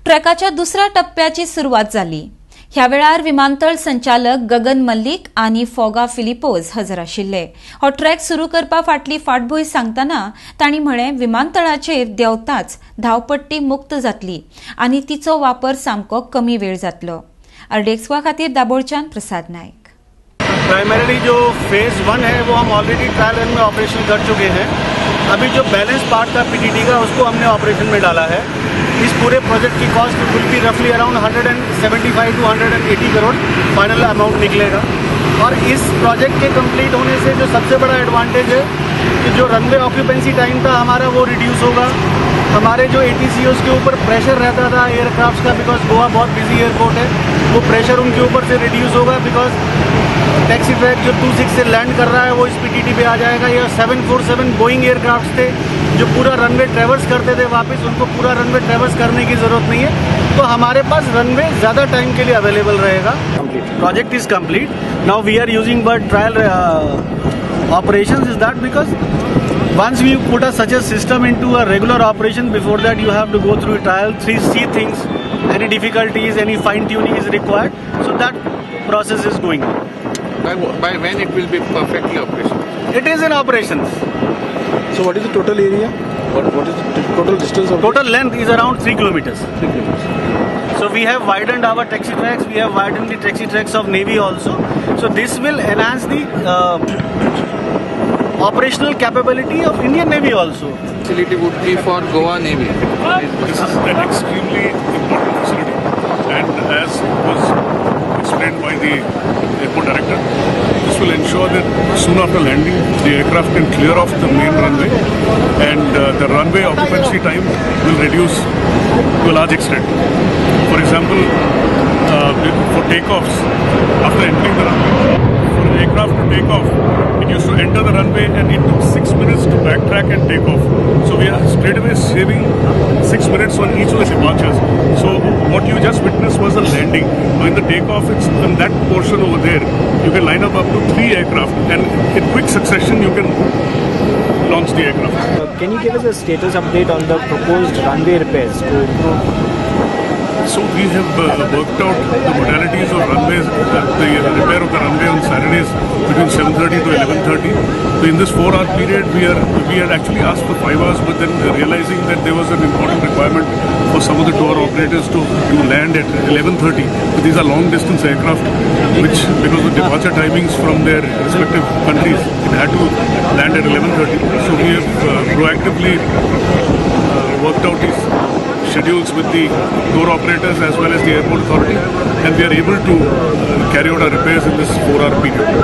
ट्रॅकाच्या दुसऱ्या टप्प्याची सुरुवात जाली। ह्या वेळार विमानतळ संचालक गगन मल्लिक आणि फोगा फिलिपोज हजर आशिल्ले। हो ट्रॅक सुरू करपा फाटली फाटभूंय सांगतना तांणी म्हळें विमानतळाचेर देंवताच धावपट्टी मुक्त जातली आनी तिचो वापर सामको कमी वेळ जातलो। अर्डेक्सवा खातीर दाबोळच्यान प्रसाद नायक। प्राइमरीली जो फेज़ 1 है वो हम ऑलरेडी ट्रायल रन में ऑपरेशन कर चुके हैं। अभी जो बैलेंस पार्ट था पीटीटी का उसको हमने ऑपरेशन में डाला है। इस पूरे प्रोजेक्ट की कॉस्ट विल बी रफली around 175 to 180 crore final amount निकलेगा। और इस प्रोजेक्ट के कंप्लीट होने से जो सबसे बड़ा एडवांटेज है कि जो रनवे ऑक्यूपेंसी टाइम था हमारा वो रिड्यूस होगा। हमारे जो ATCOs के ऊपर प्रेशर रहता था एयरक्राफ्ट का, बिकॉज गोवा बहुत बिजी एयरपोर्ट है, वो प्रेशर उनके ऊपर से रिड्यूस होगा। बिकॉज टैक्सी ट्रैक जो 26 से लैंड कर रहा है वो इस PTT पे आ जाएगा। या 747 बोइंग एयरक्राफ्ट थे जो पूरा रनवे ट्रेवर्स करते थे, वापस उनको पूरा रनवे ट्रेवर्स करने की ज़रूरत नहीं है। तो हमारे पास रनवे ज़्यादा टाइम के लिए अवेलेबल रहेगा। Project is complete. Now we are using but trial operations is that because once we put such a system into a regular operation, before that you have to go through trial, see things, any difficulties, any fine tuning is required, so that process is going on. By when it will be perfectly operational? It is in operations. So what is the total area? What is the total distance of Total length is around 3 kilometers. 3 kilometers. So we have widened our taxi tracks, we have widened the taxi tracks of Navy also. So this will enhance the operational capability of Indian Navy also. Facility would be for Goa Navy. This is an extremely important facility, and as was explained by the airport director, this will ensure that soon after landing the aircraft can clear off the main runway, and the runway occupancy time will reduce to a large extent. For example, for takeoffs, after entering the runway, for an aircraft to take off, it used to enter the runway and it took 6 minutes to backtrack and take off. So we are straight away saving 6 minutes on each of the departures. So what you just witnessed was the landing. Now in the takeoff, it's in that portion over there, you can line up to 3 aircraft, and in quick succession you can launch the aircraft. Can you give us a status update on the proposed runway repairs to improve? So we have worked out the modalities of runways, the repair of the runway on Saturdays between 7:30 to 11:30. So in this 4-hour period, we had actually asked for 5 hours, but then realizing that there was an important requirement for some of the tour operators to land at 11:30. So these are long distance aircraft, which because of departure timings from their respective countries, it had to land at 11:30. So we have proactively worked out these schedules with the tour operators as well as the airport authority, and we are able to carry out our repairs in this 4-hour period.